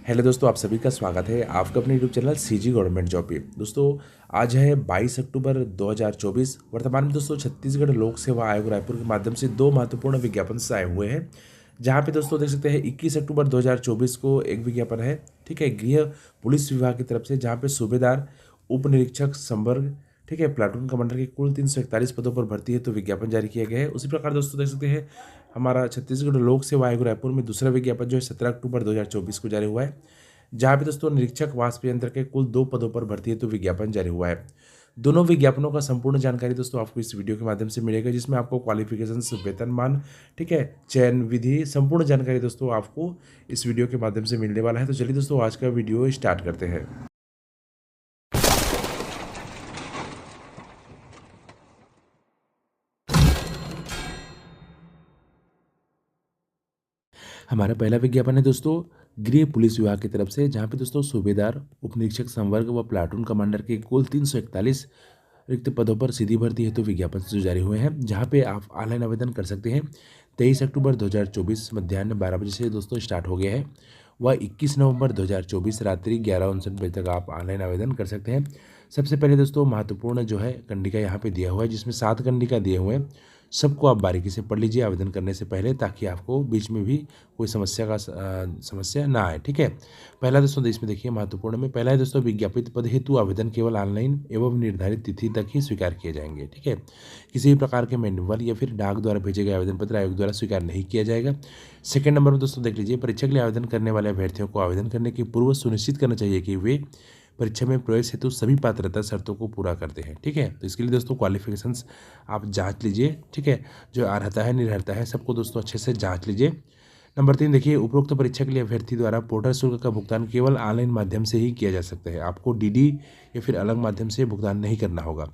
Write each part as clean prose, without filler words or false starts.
Hello दोस्तों, आप सभी का स्वागत है आपका अपने YouTube channel CG government job पे। दोस्तों आज है 22 अक्टूबर 2024। वर्तमान में दोस्तों छत्तीसगढ़ लोक सेवा आयोग रायपुर के माध्यम से दो महत्वपूर्ण विज्ञापन आए हुए हैं। जहाँ पे दोस्तों देख सकते हैं 21 अक्टूबर 2024 को एक विज्ञापन है, ठीक है, गृह पुलिस विभाग की तरफ से, जहाँ पे सूबेदार, उप निरीक्षक संवर्ग, ठीक है, प्लाटून कमांडर के कुल 341 पदों पर भर्ती है तो विज्ञापन जारी किया गया है। उसी प्रकार दोस्तों देख सकते हैं हमारा छत्तीसगढ़ लोक सेवा आयोग रायपुर में दूसरा विज्ञापन जो है 17 अक्टूबर 2024 को जारी हुआ है, जहाँ पे दोस्तों निरीक्षक वाष्प यंत्र के कुल 2 पदों पर भर्ती है तो विज्ञापन जारी हुआ है। दोनों विज्ञापनों का संपूर्ण जानकारी दोस्तों आपको इस वीडियो के माध्यम से मिलेगा, जिसमें आपको क्वालिफिकेशंस, वेतनमान, ठीक है, चयन विधि, संपूर्ण जानकारी दोस्तों आपको इस वीडियो के माध्यम से मिलने वाला है। तो चलिए दोस्तों आज का वीडियो स्टार्ट करते हैं। हमारा पहला विज्ञापन है दोस्तों गृह पुलिस विभाग की तरफ से, जहाँ पे दोस्तों सूबेदार, उप निरीक्षक संवर्ग व प्लाटून कमांडर के कुल 341 रिक्त पदों पर सीधी भर्ती हेतु विज्ञापन जो जारी हुए हैं, जहाँ पे आप ऑनलाइन आवेदन कर सकते हैं। 23 अक्टूबर 2024 मध्याह्न 12 बजे से दोस्तों स्टार्ट हो गया है। वह 21 नवंबर 2024 रात्रि 11:59 बजे तक आप ऑनलाइन आवेदन कर सकते हैं। सबसे पहले दोस्तों महत्वपूर्ण जो है कंडिका यहाँ पे दिया हुआ है, जिसमें 7 कंडिका दिए हुए हैं। सबको आप बारीकी से पढ़ लीजिए आवेदन करने से पहले, ताकि आपको बीच में भी कोई समस्या ना आए, ठीक है। पहला दोस्तों इसमें देखिए महत्वपूर्ण में पहला है दोस्तों विज्ञापित पद हेतु आवेदन केवल ऑनलाइन एवं निर्धारित तिथि तक ही स्वीकार किए जाएंगे, ठीक है। किसी भी प्रकार के मैनुअल या फिर डाक द्वारा भेजे गए आवेदन पत्र आयोग द्वारा स्वीकार नहीं किया जाएगा। सेकंड नंबर में दोस्तों देख लीजिए, परीक्षा के लिए आवेदन करने वाले अभ्यर्थियों को आवेदन करने के पूर्व सुनिश्चित करना चाहिए कि वे परीक्षा में प्रवेश हेतु सभी पात्रता शर्तों को पूरा करते हैं, ठीक है। तो इसके लिए दोस्तों क्वालिफिकेशंस आप जांच लीजिए, ठीक है। जो अर्हता है, निरर्हता है, सबको दोस्तों अच्छे से जांच लीजिए। नंबर 3 देखिए, उपरोक्त परीक्षा के लिए अभ्यर्थी द्वारा पोर्टल शुल्क का भुगतान केवल ऑनलाइन माध्यम से ही किया जा सकता है। आपको डीडी या फिर अलग माध्यम से भुगतान नहीं करना होगा।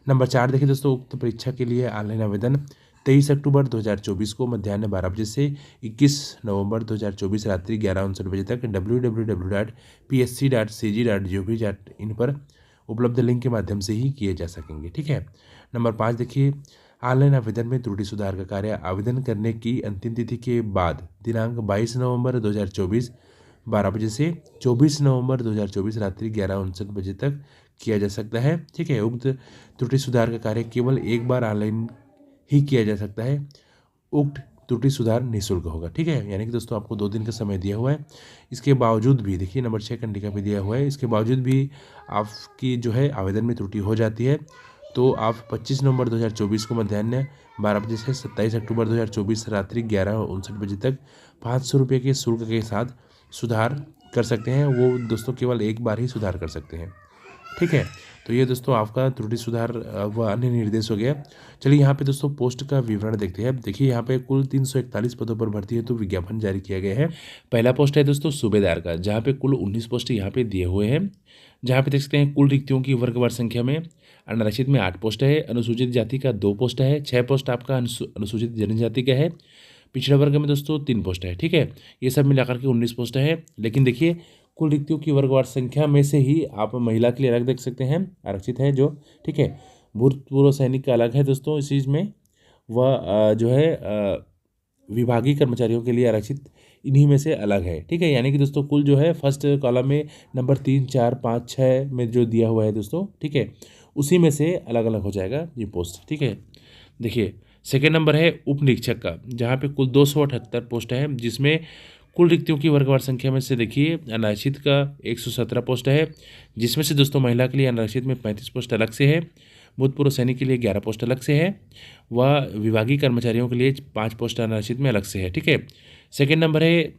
नंबर 4 देखिए दोस्तों, उक्त परीक्षा के लिए ऑनलाइन आवेदन 23 अक्टूबर 2024 को मध्याह्न 12 बजे से 21 नवंबर 2024 रात्रि 11:59 बजे तक www.psc.cg.gov.in पर उपलब्ध लिंक के माध्यम से ही किए जा सकेंगे, ठीक है। नंबर 5 देखिए, ऑनलाइन आवेदन में त्रुटि सुधार का कार्य आवेदन करने की अंतिम तिथि के बाद दिनांक 22 नवंबर 2024 12 बजे से 24 नवंबर 2024 रात्रि 11:59 बजे तक किया जा सकता है, ठीक है। उक्त त्रुटि सुधार का कार्य केवल एक बार ऑनलाइन ही किया जा सकता है। उक्त त्रुटि सुधार निःशुल्क होगा, ठीक है। यानी कि दोस्तों आपको 2 दिन का समय दिया हुआ है। इसके बावजूद भी देखिए नंबर 6 कंडिका पे दिया हुआ है, इसके बावजूद भी आपकी जो है आवेदन में त्रुटि हो जाती है तो आप 25 नवंबर 2024 को मध्याह्न 12 बजे से 27 अक्टूबर 2024 रात्रि 11:59 बजे तक 500 रुपये के शुल्क के साथ सुधार कर सकते हैं। वो दोस्तों केवल एक बार ही सुधार कर सकते हैं, ठीक है। तो ये दोस्तों आपका त्रुटि सुधार व अन्य निर्देश हो गया। चलिए यहाँ पे दोस्तों पोस्ट का विवरण देखते हैं। देखिए यहाँ पे कुल 341 पदों पर भर्ती है तो विज्ञापन जारी किया गया है। पहला पोस्ट है दोस्तों सूबेदार का, जहाँ पे कुल 19 पोस्ट यहाँ पे दिए हुए हैं। जहाँ पे देख सकते हैं कुल रिक्तियों की वर्गवार संख्या में अनारक्षित में 8 पोस्ट है, अनुसूचित जाति का 2 पोस्ट है, 6 पोस्ट आपका अनुसूचित जनजाति का है, पिछड़ा वर्ग में दोस्तों 3 पोस्ट है, ठीक है। ये सब मिलाकर के 19 पोस्ट है। लेकिन देखिए कुल रिक्तियों की वर्गवार संख्या में से ही आप महिला के लिए अलग देख सकते हैं, आरक्षित है जो, ठीक है। भूतपूर्व सैनिक का अलग है दोस्तों इस चीज़ में। वह जो है विभागीय कर्मचारियों के लिए आरक्षित इन्हीं में से अलग है, ठीक है। यानी कि दोस्तों कुल जो है फर्स्ट कॉलम में नंबर 3, 4, 5, 6 में जो दिया हुआ है दोस्तों, ठीक है, उसी में से अलग अलग हो जाएगा ये पोस्ट, ठीक है। देखिए सेकेंड नंबर है उप निरीक्षक का, जहाँ पे कुल 278 पोस्ट है, जिसमें कुल रिक्तियों की वर्गवार संख्या में से देखिए अनारक्षित का 117 पोस्ट है, जिसमें से दोस्तों महिला के लिए अनारक्षित में 35 पोस्ट अलग से है, भूतपूर्व सैनिक के लिए 11 पोस्ट अलग से है, व विभागीय कर्मचारियों के लिए 5 पोस्ट अनारक्षित में अलग से है, ठीक है। सेकेंड नंबर है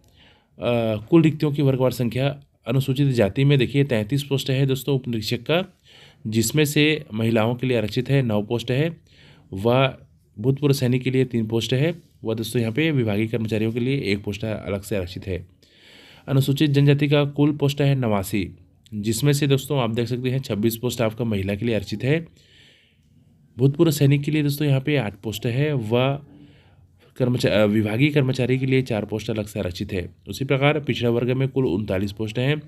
कुल रिक्तियों की वर्गवार संख्या अनुसूचित जाति में देखिए 33 पोस्ट है दोस्तों उप निरीक्षक का, जिसमें से महिलाओं के लिए आरक्षित है 9 पोस्ट है, व भूतपूर्व सैनिक के लिए 3 पोस्ट है, वह दोस्तों यहाँ पे विभागीय कर्मचारियों के लिए 1 पोस्ट अलग से आरक्षित है। अनुसूचित जनजाति का कुल पोस्ट है 89, जिसमें से दोस्तों आप देख सकते हैं 26 पोस्ट आपका महिला के लिए आरक्षित है। भूतपूर्व सैनिक के लिए दोस्तों यहाँ पे 8 पोस्ट है, व विभागीय कर्मचारी के लिए 4 पोस्ट अलग से आरक्षित है। उसी प्रकार पिछड़ा वर्ग में कुल 39 पोस्ट हैं,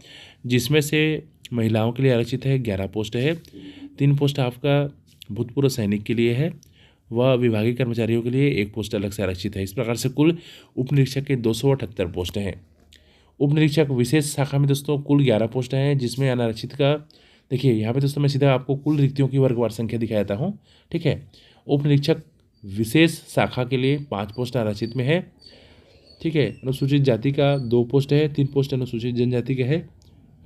जिसमें से महिलाओं के लिए आरक्षित है 11 पोस्ट है, 3 पोस्ट आपका भूतपूर्व सैनिक के लिए है, वह विभागीय कर्मचारियों के लिए 1 पोस्ट अलग से आरक्षित है। इस प्रकार से कुल उप निरीक्षक के 278 पोस्ट हैं। उप निरीक्षक विशेष शाखा में दोस्तों कुल 11 पोस्ट हैं, जिसमें अनारक्षित का देखिए यहाँ पे दोस्तों मैं सीधा आपको कुल रिक्तियों की वर्गवार संख्या दिखा देता हूँ। ठीक है, उप निरीक्षक विशेष शाखा के लिए 5 पोस्ट आरक्षित में है। ठीक है, अनुसूचित जाति का 2 पोस्ट है, 3 पोस्ट अनुसूचित जनजाति का है,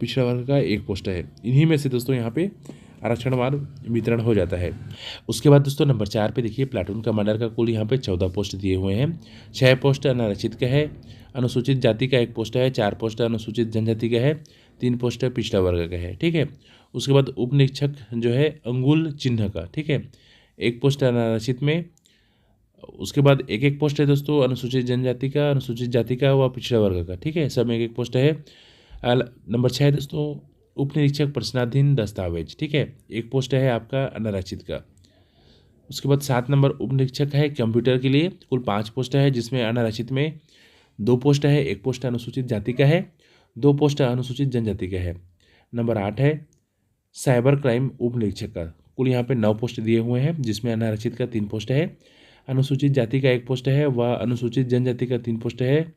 पिछड़ा वर्ग का 1 पोस्ट है। इन्हीं में से दोस्तों यहाँ पे आरक्षणवार वितरण हो जाता है। उसके बाद दोस्तों नंबर 4 पे देखिए प्लाटून कमांडर का कुल यहाँ पे 14 पोस्ट दिए हुए हैं। 6 पोस्ट अनारक्षित का है, अनुसूचित जाति का 1 पोस्ट है, 4 पोस्ट अनुसूचित जनजाति का है, 3 पोस्ट पिछड़ा वर्ग का है। ठीक है, उसके बाद उप निरीक्षक जो है अंगुल चिन्ह का, ठीक है, 1 पोस्ट अनारक्षित में। उसके बाद एक पोस्ट है दोस्तों अनुसूचित जनजाति का, अनुसूचित जाति का व पिछड़ा वर्ग का। ठीक है, सब में एक पोस्ट है। नंबर 6 दोस्तों उप निरीक्षक प्रश्नाधीन दस्तावेज। ठीक है, 1 पोस्ट है आपका अनारक्षित का। उसके बाद 7 नंबर उप निरीक्षक है कंप्यूटर के लिए, कुल 5 पोस्ट है, जिसमें अनारक्षित में 2 पोस्ट है, 1 पोस्ट अनुसूचित जाति का है, 2 पोस्ट अनुसूचित जनजाति का है। नंबर 8 है साइबर क्राइम उप निरीक्षक का, कुल यहाँ पे 9 पोस्ट दिए हुए हैं, जिसमें अनारक्षित का 3 पोस्ट है, अनुसूचित जाति का 1 पोस्ट है व अनुसूचित जनजाति का 3 पोस्ट है,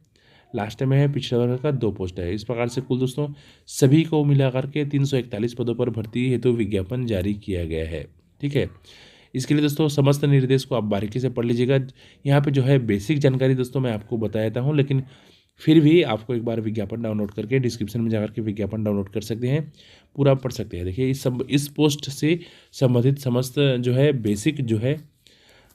लास्ट में है पिछड़ा वर्ग का 2 पोस्ट है। इस प्रकार से कुल दोस्तों सभी को मिलाकर के 341 पदों पर भर्ती हेतु विज्ञापन जारी किया गया है। ठीक है, इसके लिए दोस्तों समस्त निर्देश को आप बारीकी से पढ़ लीजिएगा। यहाँ पे जो है बेसिक जानकारी दोस्तों मैं आपको बता देता हूँ, लेकिन फिर भी आपको एक बार विज्ञापन डाउनलोड करके डिस्क्रिप्शन में जाकर के विज्ञापन डाउनलोड कर सकते हैं, पूरा पढ़ सकते हैं। देखिए इस पोस्ट से संबंधित समस्त जो है बेसिक जो है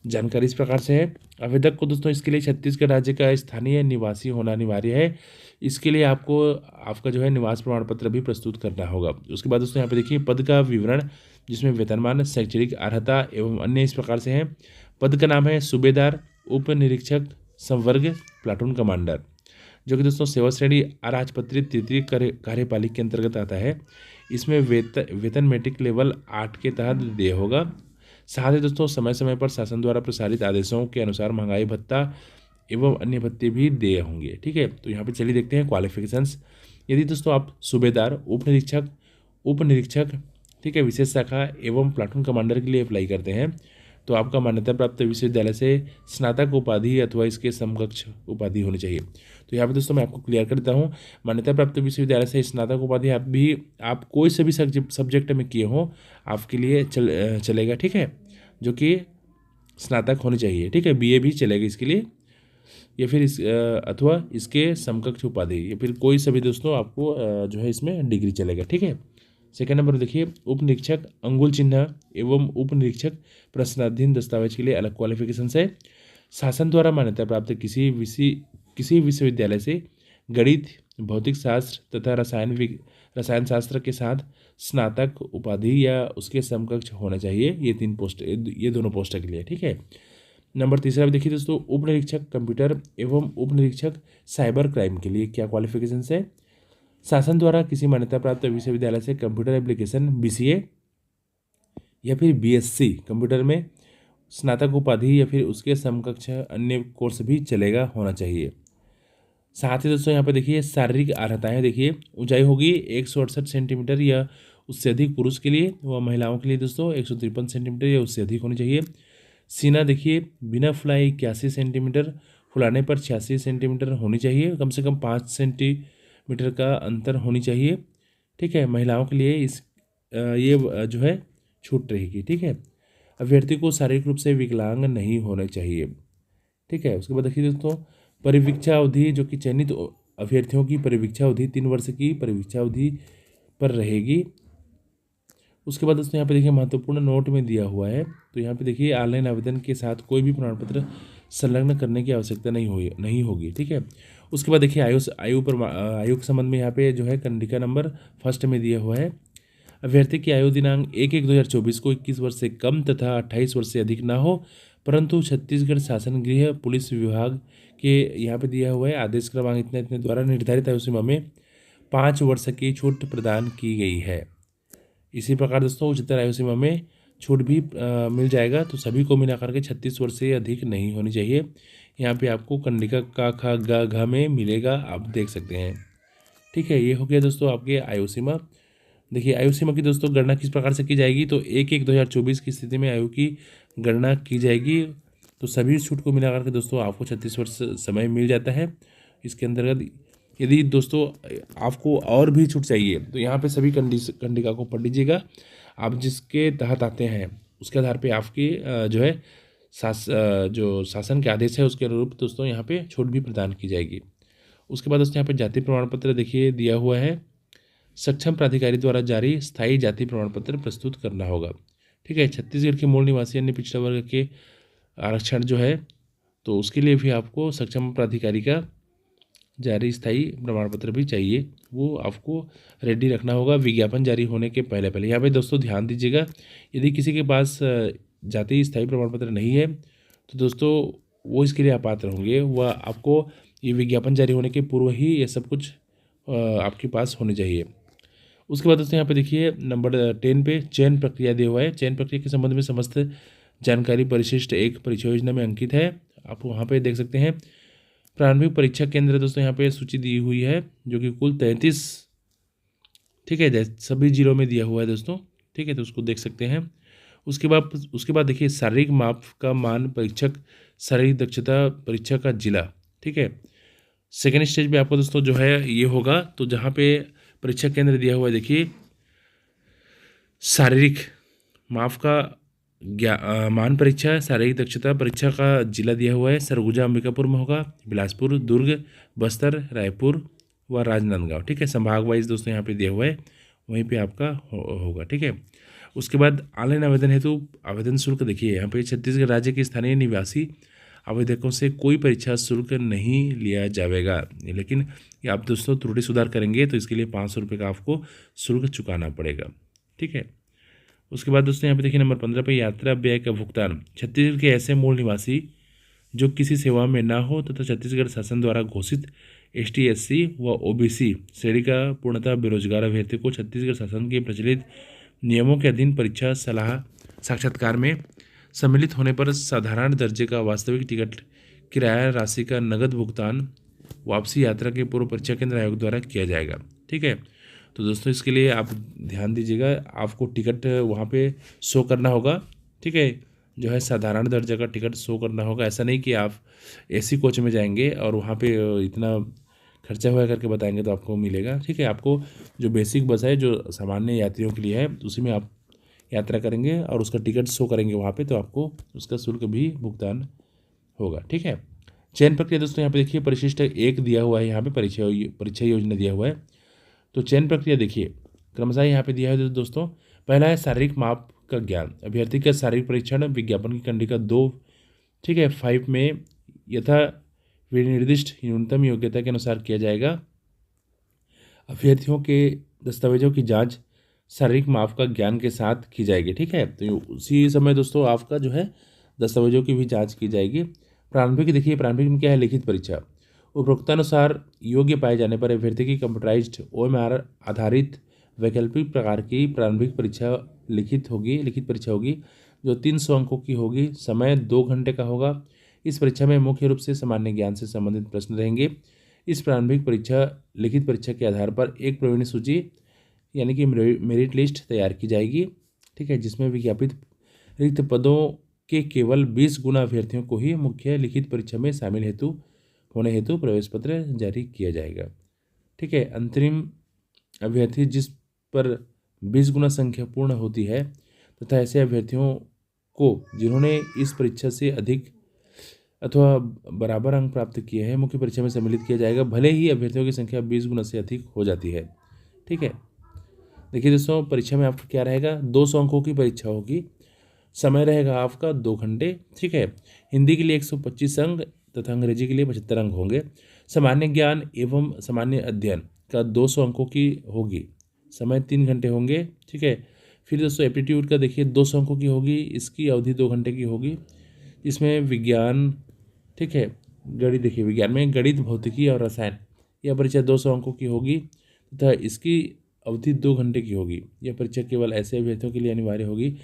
जानकारी इस प्रकार से है। आवेदक को दोस्तों इसके लिए छत्तीसगढ़ राज्य का स्थानीय निवासी होना अनिवार्य है। इसके लिए आपको आपका जो है निवास प्रमाण पत्र भी प्रस्तुत करना होगा। उसके बाद दोस्तों यहाँ पे देखिए पद का विवरण, जिसमें वेतनमान, शैक्षणिक अर्हता एवं अन्य इस प्रकार से हैं। पद का नाम है सूबेदार उप निरीक्षक संवर्ग प्लाटून कमांडर, जो कि दोस्तों सेवा श्रेणी अराजपत्रित तृतीय कार्यपालिक के अंतर्गत आता है। इसमें वेतन मैट्रिक लेवल 8 के तहत देय होगा। साथ ही दोस्तों समय समय पर शासन द्वारा प्रसारित आदेशों के अनुसार महंगाई भत्ता एवं अन्य भत्ते भी देय होंगे। ठीक है, तो यहाँ पे चलिए देखते हैं क्वालिफिकेशंस। यदि दोस्तों आप सूबेदार उप निरीक्षक ठीक है विशेष शाखा एवं प्लाटून कमांडर के लिए अप्लाई करते हैं, तो आपका मान्यता प्राप्त विश्वविद्यालय से स्नातक उपाधि अथवा इसके समकक्ष उपाधि होनी चाहिए। तो यहाँ पे दोस्तों मैं आपको क्लियर कर देता हूँ, मान्यता प्राप्त विश्वविद्यालय से स्नातक उपाधि आप कोई से भी सब्जेक्ट में किए हो आपके लिए चलेगा। ठीक है, जो कि स्नातक होनी चाहिए। ठीक है, बीए भी चलेगा इसके लिए, या फिर अथवा इसके समकक्ष उपाधि, या फिर कोई सभी दोस्तों आपको जो है इसमें डिग्री चलेगा। ठीक है, सेकेंड नंबर देखिए उप निरीक्षक अंगुल चिन्ह एवं उप निरीक्षक प्रश्नाधीन दस्तावेज के लिए अलग क्वालिफिकेशन है। शासन द्वारा मान्यता प्राप्त किसी विश्वविद्यालय से गणित, भौतिक शास्त्र तथा रसायन शास्त्र के साथ स्नातक उपाधि या उसके समकक्ष होना चाहिए। ये दोनों पोस्ट के लिए। ठीक है, नंबर तीसरा भी देखिए दोस्तों उप निरीक्षक कंप्यूटर एवं उप निरीक्षक साइबर क्राइम के लिए क्या क्वालिफिकेशन है। शासन द्वारा किसी मान्यता प्राप्त विश्वविद्यालय से कंप्यूटर एप्लीकेशन BCA या फिर BSc कंप्यूटर में स्नातक उपाधि या फिर उसके समकक्ष अन्य कोर्स भी चलेगा होना चाहिए। साथ ही दोस्तों यहाँ पर देखिए शारीरिक अर्हताएँ देखिए, ऊंचाई होगी 168 सेंटीमीटर या उससे अधिक पुरुष के लिए, व महिलाओं के लिए दोस्तों 153 सेंटीमीटर या उससे अधिक होनी चाहिए। सीना देखिए बिना फुलाए 81 सेंटीमीटर, फुलाने पर 86 सेंटीमीटर होनी चाहिए, कम से कम 5 सेंटीमीटर का अंतर होनी चाहिए। ठीक है, महिलाओं के लिए ये जो है छूट रहेगी। ठीक है, अभ्यर्थी को शारीरिक रूप से विकलांग नहीं होना चाहिए। ठीक है, उसके बाद देखिए दोस्तों परिवीक्षा अवधि, जो कि चयनित अभ्यर्थियों की परिवीक्षा अवधि 3 वर्ष की परिवीक्षा अवधि पर रहेगी। उसके बाद दोस्तों यहाँ पे देखिए महत्वपूर्ण नोट में दिया हुआ है, तो यहाँ पे देखिए ऑनलाइन आवेदन के साथ कोई भी प्रमाण पत्र संलग्न करने की आवश्यकता नहीं होगी। ठीक है, उसके बाद देखिए आयु के संबंध में यहाँ पे जो है कंडिका नंबर 1 में दिया हुआ है। अभ्यर्थी की आयु दिनांक 1/1/2024 को 21 वर्ष से कम तथा 28 वर्ष से अधिक ना हो, परंतु छत्तीसगढ़ शासन गृह पुलिस विभाग के यहाँ पे दिया हुआ है आदेश क्रमांक इतने द्वारा निर्धारित आयु सीमा में 5 वर्ष की छूट प्रदान की गई है। इसी प्रकार दोस्तों उच्चतर आयु सीमा में छूट भी मिल जाएगा, तो सभी को मिलाकर के 36 वर्ष से अधिक नहीं होनी चाहिए। यहाँ पे आपको कंडिका का खा गा घा में मिलेगा, आप देख सकते हैं। ठीक है, ये हो गया दोस्तों आपके आयु सीमा। देखिए आयु सीमा की दोस्तों गणना किस प्रकार से की जाएगी, तो 1/1/2024 की स्थिति में आयु की गणना की जाएगी। तो सभी छूट को मिलाकर के दोस्तों आपको 36 वर्ष समय मिल जाता है। इसके अंतर्गत यदि दोस्तों आपको और भी छूट चाहिए तो यहाँ पे सभी कंडिका को पढ़ लीजिएगा। आप जिसके तहत आते हैं उसके आधार पे आपकी जो है जो शासन के आदेश है उसके अनुरूप दोस्तों यहाँ पे छूट भी प्रदान की जाएगी। उसके बाद दोस्तों यहाँ पे जाति प्रमाण पत्र देखिए दिया हुआ है, सक्षम प्राधिकारी द्वारा जारी स्थायी जाति प्रमाण पत्र प्रस्तुत करना होगा। ठीक है, छत्तीसगढ़ के मूल निवासी अन्य पिछड़ा वर्ग के आरक्षण जो है तो उसके लिए भी आपको सक्षम प्राधिकारी का जारी स्थायी प्रमाण पत्र भी चाहिए, वो आपको रेडी रखना होगा विज्ञापन जारी होने के पहले पहले। यहाँ पे दोस्तों ध्यान दीजिएगा, यदि किसी के पास जाति स्थायी प्रमाण पत्र नहीं है तो दोस्तों वो इसके लिए अपात्र होंगे, वह आपको ये विज्ञापन जारी होने के पूर्व ही ये सब कुछ आपके पास होने चाहिए। उसके बाद दोस्तों यहाँ पे देखिए नंबर 10 पे चयन प्रक्रिया दिया हुआ है। चयन प्रक्रिया के संबंध में समस्त जानकारी परिशिष्ट 1 परीक्षा योजना में अंकित है, आप वहाँ पे देख सकते हैं। प्रारंभिक परीक्षा केंद्र दोस्तों यहाँ पे सूची दी हुई है जो कि कुल 33, ठीक है, सभी जिलों में दिया हुआ है दोस्तों। ठीक है, तो उसको देख सकते हैं। उसके बाद देखिए शारीरिक माप का मान परीक्षक शारीरिक दक्षता परीक्षा का जिला। ठीक है, सेकेंड स्टेज पे आपको दोस्तों जो है ये होगा, तो जहाँ पे परीक्षा केंद्र दिया हुआ है देखिए शारीरिक माप का मान परीक्षा शारीरिक दक्षता परीक्षा का जिला दिया हुआ है, सरगुजा अंबिकापुर में होगा, बिलासपुर, दुर्ग, बस्तर, रायपुर व राजनांदगांव। ठीक है, संभाग वाइज दोस्तों यहाँ पे दिया हुआ है, वहीं पे आपका होगा। ठीक है, उसके बाद ऑनलाइन आवेदन हेतु आवेदन शुल्क देखिए यहाँ पे छत्तीसगढ़ राज्य के स्थानीय निवासी आवेदकों से कोई परीक्षा शुल्क नहीं लिया जाएगा, लेकिन आप दोस्तों त्रुटि सुधार करेंगे तो इसके लिए 500 रुपये का आपको शुल्क चुकाना पड़ेगा। ठीक है, उसके बाद दोस्तों यहाँ पे देखिए नंबर 15 पे यात्रा व्यय का भुगतान छत्तीसगढ़ के ऐसे मूल निवासी जो किसी सेवा में ना हो तथा छत्तीसगढ़ शासन द्वारा घोषित ST SC व OBC श्रेणी का पूर्णतः बेरोजगार अभ्यर्थी को छत्तीसगढ़ शासन के प्रचलित नियमों के अधीन परीक्षा सलाह साक्षात्कार में सम्मिलित होने पर साधारण दर्जे का वास्तविक टिकट किराया राशि का नगद भुगतान वापसी यात्रा के पूर्व परीक्षा केंद्र आयोग द्वारा किया जाएगा। ठीक है, तो दोस्तों इसके लिए आप ध्यान दीजिएगा, आपको टिकट वहाँ पे शो करना होगा। ठीक है, जो है साधारण दर्जे का टिकट शो करना होगा, ऐसा नहीं कि आप AC कोच में जाएंगे और वहाँ पे इतना खर्चा हुआ करके बताएंगे तो आपको मिलेगा। ठीक है, आपको जो बेसिक बस है जो सामान्य यात्रियों के लिए है उसी में आप यात्रा करेंगे और उसका टिकट शो करेंगे वहाँ पे, तो आपको उसका शुल्क भी भुगतान होगा। ठीक है, चयन प्रक्रिया दोस्तों यहाँ पे देखिए परिशिष्ट 1 दिया हुआ है, यहाँ पे परीक्षा योजना दिया हुआ है। तो चयन प्रक्रिया देखिए क्रमशः यहाँ पे दिया है दोस्तों। पहला है शारीरिक माप का ज्ञान, अभ्यर्थी का शारीरिक परीक्षण विज्ञापन की कंडिका 2, ठीक है, 5 में यथा विनिर्दिष्ट न्यूनतम योग्यता के अनुसार किया जाएगा। अभ्यर्थियों के दस्तावेजों की जांच शारीरिक माप का ज्ञान के साथ की जाएगी। ठीक है, तो उसी समय दोस्तों आपका जो है दस्तावेजों की भी जांच की जाएगी। प्रारंभिक देखिए, प्रारंभिक में क्या है, लिखित परीक्षा उपरोक्तानुसार योग्य पाए जाने पर अभ्यर्थी की कंप्यूटराइज्ड OMR आधारित वैकल्पिक प्रकार की प्रारंभिक परीक्षा लिखित परीक्षा होगी जो 300 अंकों की होगी। समय 2 घंटे का होगा। इस परीक्षा में मुख्य रूप से सामान्य ज्ञान से संबंधित प्रश्न रहेंगे। इस प्रारंभिक परीक्षा लिखित परीक्षा के आधार पर एक प्रवीण सूची यानी कि मेरिट लिस्ट तैयार की जाएगी। ठीक है, जिसमें विज्ञापित रिक्त पदों के केवल 20 गुना अभ्यर्थियों को ही मुख्य लिखित परीक्षा में शामिल होने हेतु प्रवेश पत्र जारी किया जाएगा। ठीक है, अंतरिम अभ्यर्थी जिस पर 20 गुना संख्या पूर्ण होती है तथा ऐसे अभ्यर्थियों को जिन्होंने इस परीक्षा से अधिक अथवा बराबर अंक प्राप्त किए हैं मुख्य परीक्षा में सम्मिलित किया जाएगा, भले ही अभ्यर्थियों की संख्या 20 गुना से अधिक हो जाती है। ठीक है, देखिए दोस्तों परीक्षा में आपका क्या रहेगा, 200 अंकों की परीक्षा होगी। समय रहेगा आपका 2 घंटे। ठीक है, हिंदी के लिए 125 अंक तथा अंग्रेजी के लिए 75 अंक होंगे। सामान्य ज्ञान एवं सामान्य अध्ययन का 200 अंकों की होगी, समय 3 घंटे होंगे। ठीक है, फिर दोस्तों एप्टीट्यूड का देखिए 200 अंकों की होगी, इसकी अवधि 2 घंटे की होगी। इसमें विज्ञान, ठीक है, गणित देखिए विज्ञान में गणित भौतिकी और रसायन यह परीक्षा 200 अंकों की होगी तथा इसकी अवधि 2 घंटे की होगी। यह परीक्षा केवल ऐसे अभ्यर्थियों के लिए अनिवार्य होगी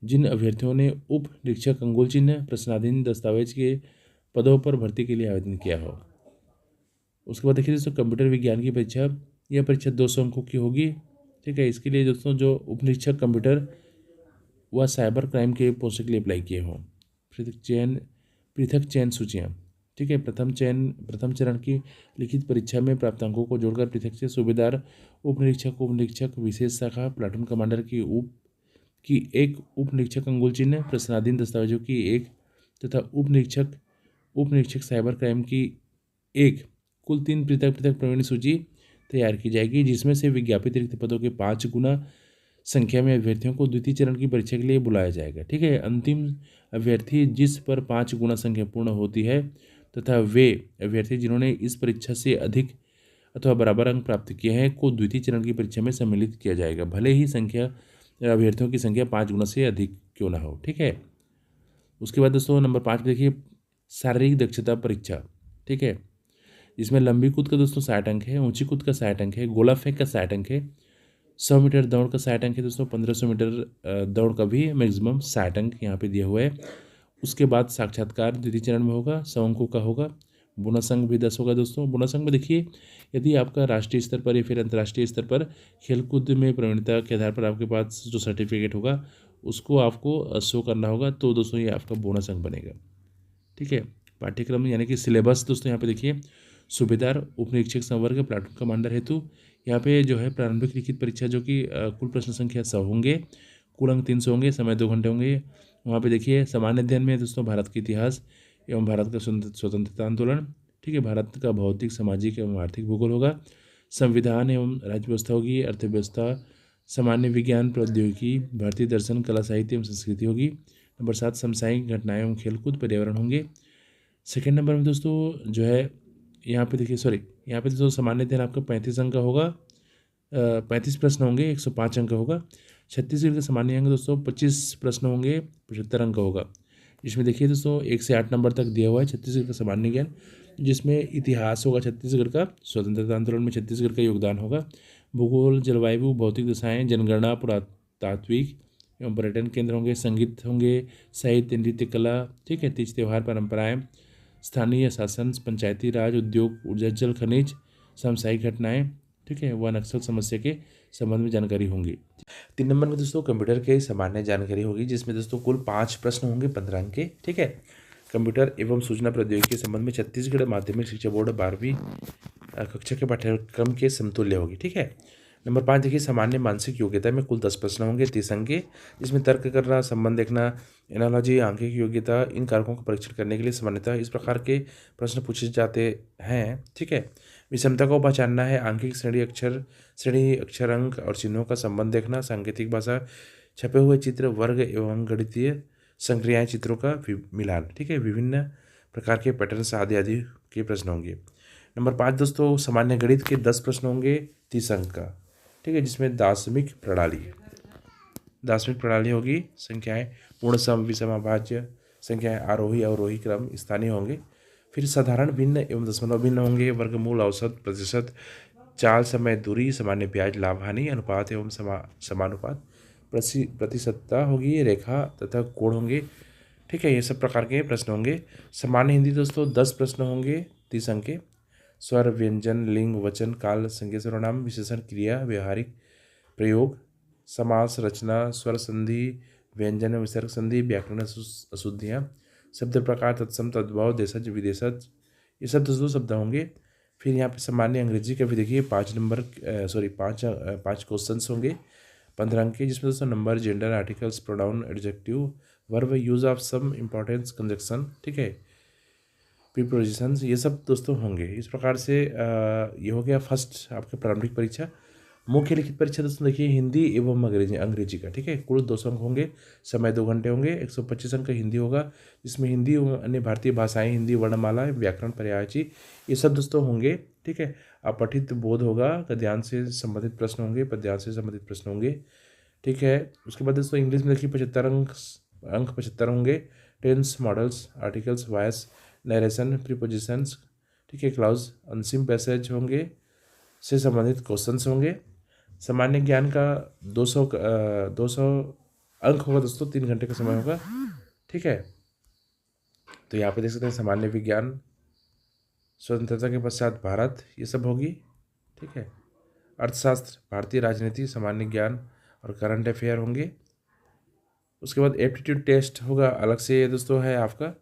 जिन अभ्यर्थियों ने उप निरीक्षक अंगुल चिन्ह प्रश्नाधीन दस्तावेज के पदों पर भर्ती के लिए आवेदन किया हो। उसके बाद देखिए दोस्तों कंप्यूटर विज्ञान की परीक्षा, यह परीक्षा 200 अंकों की होगी। ठीक है, इसके लिए दोस्तों जो उप निरीक्षक कंप्यूटर व साइबर क्राइम के पोस्ट के लिए अप्लाई किए हों। पृथक चयन सूचियाँ, ठीक है। प्रथम चरण की लिखित परीक्षा में प्राप्त अंकों को जोड़कर पृथक से सूबेदार, उप निरीक्षक, विशेष शाखा, प्लाटून कमांडर की एक, उप निरीक्षक अंगुल चिन्ह, प्रश्नाधीन दस्तावेजों की एक तथा उप निरीक्षक साइबर क्राइम की एक, कुल 3 पृथक पृथक प्रवीण सूची तैयार की जाएगी, जिसमें से विज्ञापित रिक्त पदों के 5 गुना संख्या में अभ्यर्थियों को द्वितीय चरण की परीक्षा के लिए बुलाया जाएगा। ठीक है। अंतिम अभ्यर्थी जिस पर 5 गुना संख्या पूर्ण होती है तथा वे अभ्यर्थी जिन्होंने इस परीक्षा से अधिक अथवा बराबर अंक प्राप्त किए हैं को द्वितीय चरण की परीक्षा में सम्मिलित किया जाएगा, भले ही अभ्यर्थियों की संख्या 5 गुना से अधिक क्यों ना हो। ठीक है। उसके बाद दोस्तों नंबर 5 देखिए शारीरिक दक्षता परीक्षा। ठीक है। इसमें लंबी कूद का दोस्तों 60 अंक है, ऊंची कूद का 60 अंक है, गोला फेंक का 60 अंक है, 100 मीटर दौड़ का 60 अंक है दोस्तों, 1500 मीटर दौड़ का भी मैक्सिमम 60 अंक यहाँ पे दिया हुआ है। उसके बाद साक्षात्कार द्वितीय चरण में होगा, 100 अंकों का होगा। बोनस अंक भी 10 होगा दोस्तों। बोनस अंक में देखिए यदि आपका राष्ट्रीय स्तर पर या फिर अंतर्राष्ट्रीय स्तर पर खेलकूद में प्रवीणता के आधार पर आपके पास जो सर्टिफिकेट होगा उसको आपको शो करना होगा, तो दोस्तों ये आपका बोनस अंक बनेगा। ठीक है। पाठ्यक्रम यानी कि सिलेबस दोस्तों यहाँ पे देखिए सूबेदार, उप निरीक्षक संवर्ग, प्लाटून कमांडर हेतु यहाँ पे जो है प्रारंभिक लिखित परीक्षा जो कि कुल प्रश्न संख्या 100 होंगे, कुल अंक 300 होंगे, समय 2 घंटे होंगे। वहाँ पे देखिए सामान्य अध्ययन में दोस्तों भारत के इतिहास एवं भारत का स्वतंत्रता आंदोलन, ठीक है, भारत का भौतिक, सामाजिक एवं आर्थिक भूगोल होगा, संविधान एवं राज्य व्यवस्था होगी, अर्थव्यवस्था, सामान्य विज्ञान, प्रौद्योगिकी, भारतीय दर्शन, कला, साहित्य एवं संस्कृति होगी। नंबर 7 समसामयिक घटनाएं एवं खेलकूद, पर्यावरण होंगे। सेकेंड नंबर में दोस्तों जो है यहाँ पे देखिए यहाँ पे दोस्तों सामान्य अध्ययन आपका 35 अंक का होगा, 35 प्रश्न होंगे, 105 अंक का होगा। छत्तीसगढ़ के सामान्य अंक दोस्तों 25 प्रश्न होंगे, 75 अंक का होगा। इसमें देखिए दोस्तों 1 से 8 नंबर तक दिया हुआ है छत्तीसगढ़ का सामान्य ज्ञान, जिसमें इतिहास होगा छत्तीसगढ़ का, स्वतंत्रता आंदोलन में छत्तीसगढ़ का योगदान होगा, भूगोल, जलवायु, भौतिक दशाएं, जनगणना, पुरातात्विक एवं पर्यटन केंद्र होंगे, संगीत होंगे, साहित्य, नृत्य, कला, ठीक है, तीज त्यौहार, परंपराएं, स्थानीय शासन, पंचायती राज, उद्योग, ऊर्जा, जल, खनिज, सामसायिक घटनाएं, ठीक है, व नक्सल समस्या के संबंध में जानकारी होंगी। 3 नंबर में दोस्तों कंप्यूटर के सामान्य जानकारी होगी, जिसमें दोस्तों कुल 5 प्रश्न होंगे 15 अंक के। ठीक है। कंप्यूटर एवं सूचना प्रौद्योगिकी के संबंध में छत्तीसगढ़ माध्यमिक शिक्षा बोर्ड 12वीं कक्षा के पाठ्यक्रम के समतुल्य होगी। ठीक है। नंबर 5 देखिए सामान्य मानसिक योग्यता में कुल 10 प्रश्न होंगे, 30 अंक के, जिसमें तर्क करना, संबंध देखना, एनालॉजी, आंकिक योग्यता, इन कारकों का परीक्षण करने के लिए सामान्यतः इस प्रकार के प्रश्न पूछे जाते हैं। ठीक है। विषमता को पहचानना है, आंकिक श्रेणी अक्षर अंक और चिन्हों का संबंध देखना, सांकेतिक भाषा, छपे हुए चित्र, वर्ग एवं गणितीय संक्रियाएं, चित्रों का मिलान, ठीक है, विभिन्न प्रकार के पैटर्न्स आदि आदि के प्रश्न होंगे। नंबर 5 दोस्तों सामान्य गणित के 10 प्रश्न होंगे, 30 अंक का, ठीक है, जिसमें दार्शनिक प्रणाली होगी, संख्याएं पूर्ण सम, विषम, अभाज्य संख्याएं, आरोही अवरोही क्रम, स्थानीय होंगे, फिर साधारण भिन्न एवं दशमलव भिन्न होंगे, वर्गमूल, औसत, प्रतिशत, चाल, समय, दूरी, सामान्य ब्याज, लाभ हानि, अनुपात एवं समानुपात, प्रतिशतता होगी, रेखा तथा कोण होंगे। ठीक है। ये सब प्रकार के प्रश्न होंगे। सामान्य हिंदी दोस्तों 10 प्रश्न होंगे, 30 अंक के, स्वर, व्यंजन, लिंग, वचन, काल, संज्ञा, सर्वनाम, विशेषण, क्रिया, व्यवहारिक प्रयोग, समास, रचना, स्वर संधि, व्यंजन विसर्ग संधि, व्याकरण अशुद्धियाँ, शब्द प्रकार, तत्सम, तद्भव, देशज, विदेशज, ये सब दोस्तों शब्द होंगे। फिर यहाँ पे सामान्य अंग्रेजी का भी देखिए 5 क्वेश्चन होंगे, 15 अंक के, जिसमें दोस्तों number, gender, articles, pronoun, adjective, verb, use of some, importance, conjunction, ठीक है, प्रीपोजिशंस, ये सब दोस्तों होंगे। इस प्रकार से ये हो गया फर्स्ट आपका प्रारंभिक परीक्षा। मुख्य लिखित परीक्षा दोस्तों देखिए हिंदी एवं अंग्रेजी का, ठीक है, कुल 200 अंक होंगे, समय 2 घंटे होंगे, 125 अंक का हिंदी होगा, जिसमें हिंदी एवं अन्य भारतीय भाषाएं, हिंदी वर्णमाला, व्याकरण, पर्यायवाची, ये सब दोस्तों होंगे। ठीक है। अपठित बोध होगा, गद्यांश से संबंधित प्रश्न होंगे, पद्यांश से संबंधित प्रश्न होंगे। ठीक है। उसके बाद दोस्तों इंग्लिश में देखिए 75 अंक 75 होंगे, tense, modals, articles, voice, narration, prepositions, ठीक है, क्लाउज, अनसिम पैसेज होंगे से संबंधित क्वेश्चंस होंगे। सामान्य ज्ञान का 200 अंक होगा दोस्तों, 3 घंटे का समय होगा। ठीक है। तो यहाँ पे देख सकते हैं सामान्य विज्ञान, स्वतंत्रता के पश्चात भारत, ये सब होगी। ठीक है। अर्थशास्त्र, भारतीय राजनीति, सामान्य ज्ञान और करंट अफेयर होंगे। उसके बाद एप्टीट्यूड टेस्ट होगा अलग से, ये दोस्तों है आपका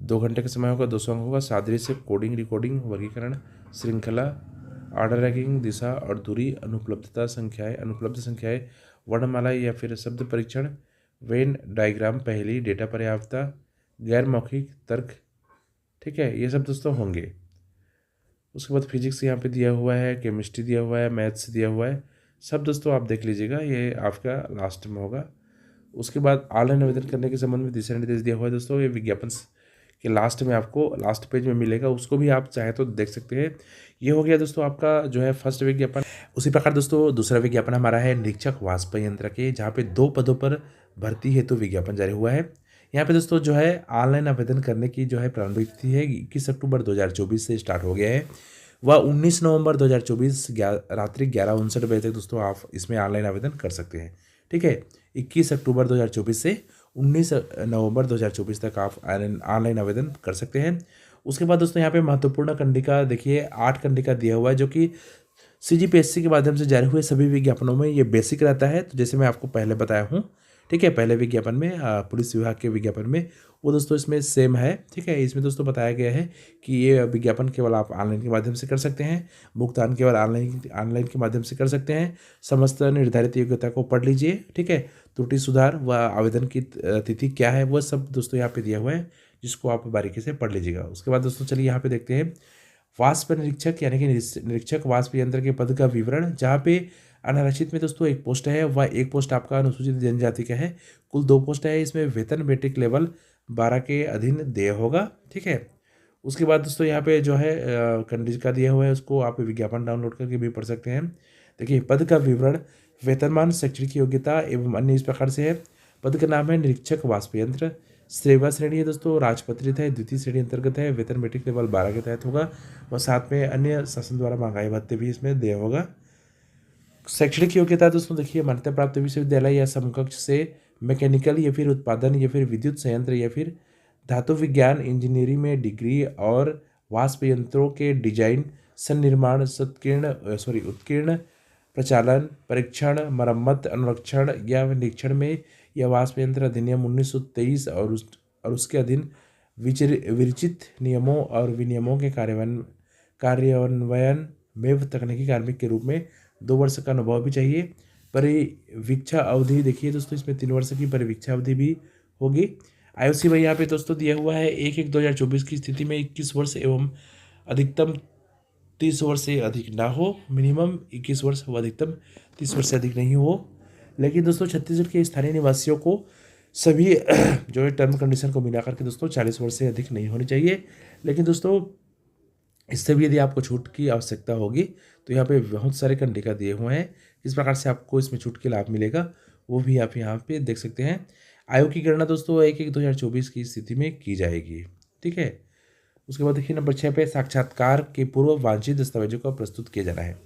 2 घंटे का समय होगा, 200 अंक होगा। सादृश्य, कोडिंग, रिकोडिंग, वर्गीकरण, श्रृंखला, ऑर्डर रैंकिंग, दिशा और दूरी, अनुपलब्धता संख्याएं, अनुपलब्ध संख्याएं, वर्णमाला या फिर शब्द परीक्षण, वेन डायग्राम, पहेली, डेटा पर्याप्तता, गैर मौखिक तर्क। ठीक है, ये सब दोस्तों होंगे। उसके बाद फिजिक्स यहाँ पे दिया हुआ है, केमिस्ट्री दिया हुआ है, मैथ्स दिया हुआ है, सब दोस्तों आप देख लीजिएगा, ये आपका लास्ट में होगा। उसके बाद ऑनलाइन आवेदन करने के संबंध में दिशा निर्देश दिया हुआ है दोस्तों, ये विज्ञापन के लास्ट में आपको लास्ट पेज में मिलेगा, उसको भी आप चाहे तो देख सकते हैं। ये हो गया दोस्तों आपका जो है फर्स्ट विज्ञापन। उसी प्रकार दोस्तों दूसरा विज्ञापन हमारा है निरीक्षक वाष्प यंत्र के, जहाँ पे 2 पदों पर भर्ती हेतु विज्ञापन जारी हुआ है। यहाँ पे दोस्तों जो है ऑनलाइन आवेदन करने की जो है प्रारंभिक तिथि है 21 अक्टूबर 2024 से स्टार्ट हो गया है। वह 19 नवंबर 2024 रात्रि 11:59 तक दोस्तों आप इसमें ऑनलाइन आवेदन कर सकते हैं। ठीक है, 21 अक्टूबर 2024 से 19 नवंबर 2024 तक आप ऑनलाइन आवेदन कर सकते हैं। उसके बाद दोस्तों यहाँ पे महत्वपूर्ण कंडिका देखिए 8 कंडिका दिया हुआ है, जो कि CGPSC के माध्यम से जारी हुए सभी विज्ञापनों में ये बेसिक रहता है। तो जैसे मैं आपको पहले बताया हूँ, ठीक है, पहले विज्ञापन में पुलिस विभाग के विज्ञापन में वो दोस्तों इसमें सेम है। ठीक है, इसमें दोस्तों बताया गया है कि ये विज्ञापन केवल आप ऑनलाइन के माध्यम से कर सकते हैं, भुगतान केवल ऑनलाइन के माध्यम से कर सकते हैं, समस्त निर्धारित योग्यता को पढ़ लीजिए। ठीक है, त्रुटि सुधार व आवेदन की तिथि क्या है वह सब दोस्तों यहाँ पे दिया हुआ है, जिसको आप बारीकी से पढ़ लीजिएगा। उसके बाद दोस्तों चलिए यहाँ पे देखते हैं वाष्प निरीक्षक यानी कि निरीक्षक वाष्प यंत्र के पद का विवरण, जहाँ पे अनारक्षित में दोस्तों 1 पोस्ट है, वह 1 पोस्ट आपका अनुसूचित जनजाति का है। कुल 2 पोस्ट है, इसमें वेतन मैट्रिक लेवल 12 के अधीन देय होगा। ठीक है, उसके बाद दोस्तों यहाँ पे जो है कंडिका दिया हुआ है, उसको आप विज्ञापन डाउनलोड करके भी पढ़ सकते हैं। देखिए पद का विवरण, वेतनमान, शैक्षणिक योग्यता एवं अन्य इस प्रकार से है। पद का नाम है निरीक्षक वाष्प यंत्र। सेवा श्रेणी है दोस्तों राजपत्रित है, द्वितीय श्रेणी अंतर्गत है, वेतन मैट्रिक लेवल 12 के तहत होगा और साथ में अन्य शासन द्वारा महंगाई भत्ते भी इसमें देय होगा। शैक्षणिक योग्यता दोस्तों देखिए मान्यता प्राप्त विश्वविद्यालय या समकक्ष से मैकेनिकल या फिर उत्पादन या फिर विद्युत संयंत्र या फिर धातु विज्ञान इंजीनियरिंग में डिग्री और वाष्प यंत्रों के डिजाइन, सन्निर्माण, उत्कीर्ण, प्रचालन, परीक्षण, मरम्मत, अनुरक्षण या निरीक्षण में या वाष्प यंत्र अधिनियम 1923 और उसके अधीन विरचित नियमों और विनियमों के कार्यान्वयन में तकनीकी कार्मिक के रूप में 2 वर्ष का अनुभव भी चाहिए। परिवीक्षा अवधि देखिए दोस्तों इसमें 3 वर्ष की परिवीक्षा अवधि भी होगी। आयु सीमा यहाँ पे दोस्तों दिया हुआ है 1/1/2024 की स्थिति में 21 वर्ष एवं अधिकतम 30 वर्ष से अधिक ना हो, मिनिमम 21 वर्ष व अधिकतम 30 वर्ष से अधिक नहीं हो। लेकिन दोस्तों छत्तीसगढ़ के स्थानीय निवासियों को सभी जो है टर्म कंडीशन को मिला करके दोस्तों 40 वर्ष से अधिक नहीं होनी चाहिए। लेकिन दोस्तों इससे भी यदि आपको छूट की आवश्यकता होगी तो यहाँ पे बहुत सारे कंडिका दिए हुए हैं, किस प्रकार से आपको इसमें छूट के लाभ मिलेगा वो भी आप यहाँ पे देख सकते हैं। आयु की गणना दोस्तों 1/1/2024 की स्थिति में की जाएगी। ठीक है, उसके बाद देखिए नंबर 6 पे साक्षात्कार के पूर्व वांछित दस्तावेजों का प्रस्तुत किया जाना है।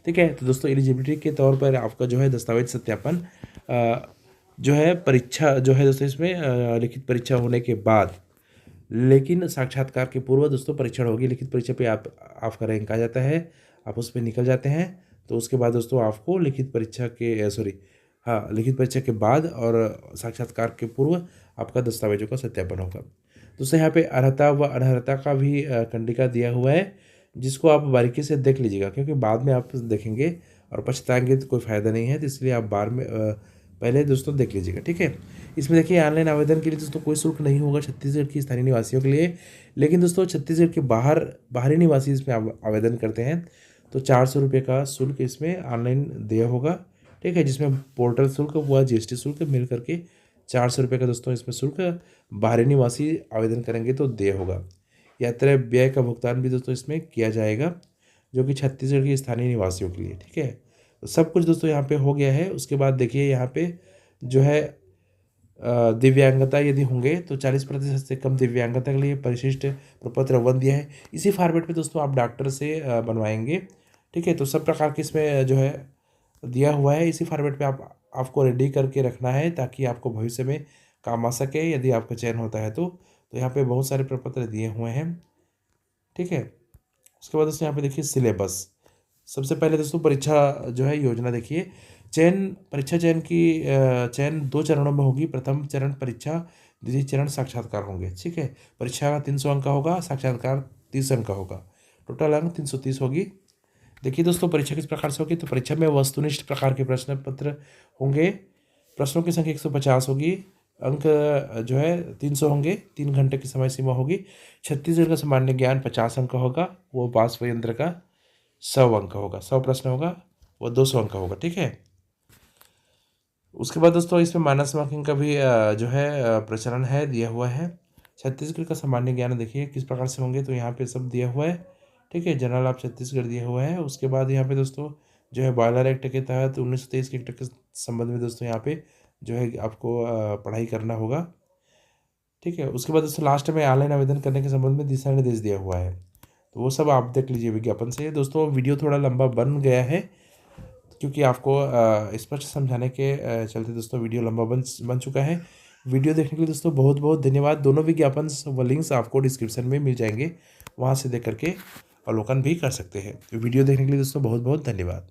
ठीक है, तो दोस्तों एलिजिबिलिटी के तौर पर आपका जो है दस्तावेज सत्यापन जो है परीक्षा जो है दोस्तों इसमें लिखित परीक्षा होने के बाद, लेकिन साक्षात्कार के पूर्व दोस्तों परीक्षण होगी। लिखित परीक्षा पे आपका रैंक आ जाता है, आप उस पर निकल जाते हैं, तो उसके बाद दोस्तों आपको लिखित परीक्षा के बाद और साक्षात्कार के पूर्व आपका दस्तावेजों का सत्यापन होगा। दोस्तों यहाँ पे अर्हता व अनर्हता का भी कंडिका दिया हुआ है, जिसको आप बारीकी से देख लीजिएगा, क्योंकि बाद में आप देखेंगे और पछताएंगे तो कोई फ़ायदा नहीं है, तो इसलिए आप पहले दोस्तों देख लीजिएगा। ठीक है, इसमें देखिए ऑनलाइन आवेदन के लिए दोस्तों कोई शुल्क नहीं होगा छत्तीसगढ़ की स्थानीय निवासियों के लिए। लेकिन दोस्तों छत्तीसगढ़ के बाहरी निवासी इसमें आवेदन करते हैं तो 400 रुपये का शुल्क इसमें ऑनलाइन देय होगा। ठीक है, जिसमें पोर्टल शुल्क व GST शुल्क मिल करके 400 रुपये का दोस्तों इसमें शुल्क बाहरी निवासी आवेदन करेंगे तो देय होगा। यात्रा व्यय का भुगतान भी दोस्तों इसमें किया जाएगा, जो कि छत्तीसगढ़ के स्थानीय निवासियों के लिए। ठीक है, तो सब कुछ दोस्तों यहाँ पे हो गया है। उसके बाद देखिए यहाँ पे जो है दिव्यांगता यदि होंगे तो 40% से कम दिव्यांगता के लिए परिशिष्ट प्रपत्र 1 दिया है। इसी फॉर्मेट में दोस्तों आप डॉक्टर से बनवाएंगे। ठीक है, तो सब प्रकार के इसमें जो है दिया हुआ है, इसी फॉर्मेट पे आपको रेडी करके रखना है ताकि आपको भविष्य में काम आ सके यदि आपका चयन होता है तो यहाँ पे बहुत सारे प्रपत्र दिए हुए हैं। ठीक है, उसके बाद दोस्तों यहाँ पे देखिए सिलेबस। सबसे पहले दोस्तों परीक्षा जो है योजना देखिए, चयन 2 चरणों में होगी। प्रथम चरण परीक्षा द्वितीय चरण साक्षात्कार होंगे। ठीक है, परीक्षा का 300 अंक का होगा, साक्षात्कार 30 अंक का होगा, टोटल अंक 330 होगी। देखिए दोस्तों, परीक्षा किस प्रकार से होगी, तो परीक्षा में वस्तुनिष्ठ प्रकार के प्रश्न पत्र होंगे। प्रश्नों की संख्या 150 होगी, अंक जो है 300 होंगे, 3 घंटे की समय सीमा होगी। छत्तीसगढ़ का सामान्य ज्ञान 50 अंक का होगा, वो पास यंत्र का 100 अंक का होगा, 100 प्रश्न होगा, वो 200 अंक का होगा। ठीक है, उसके बाद दोस्तों इसमें माइनस मार्किंग का भी जो है प्रचलन है, दिया हुआ है। छत्तीसगढ़ का सामान्य ज्ञान देखिए किस प्रकार से होंगे, तो यहाँ पे सब दिया हुआ है। ठीक है, जनरल ऑफ छत्तीसगढ़ दिया हुआ है। उसके बाद यहाँ पे दोस्तों जो है बॉयलर एक्ट के तहत 1923 के एक्ट के संबंध में दोस्तों यहाँ पे जो है आपको पढ़ाई करना होगा। ठीक है, उसके बाद दोस्तों लास्ट में ऑनलाइन आवेदन करने के संबंध में दिशा निर्देश दिया हुआ है, तो वो सब आप देख लीजिए विज्ञापन से। दोस्तों वीडियो थोड़ा लंबा बन गया है, क्योंकि आपको स्पष्ट समझाने के चलते दोस्तों वीडियो लंबा बन चुका है। वीडियो देखने के लिए दोस्तों बहुत बहुत धन्यवाद। दोनों विज्ञापन व लिंक्स आपको डिस्क्रिप्शन में मिल जाएंगे, वहाँ से देख करके अवलोकन भी कर सकते हैं। वीडियो देखने के लिए दोस्तों बहुत बहुत धन्यवाद।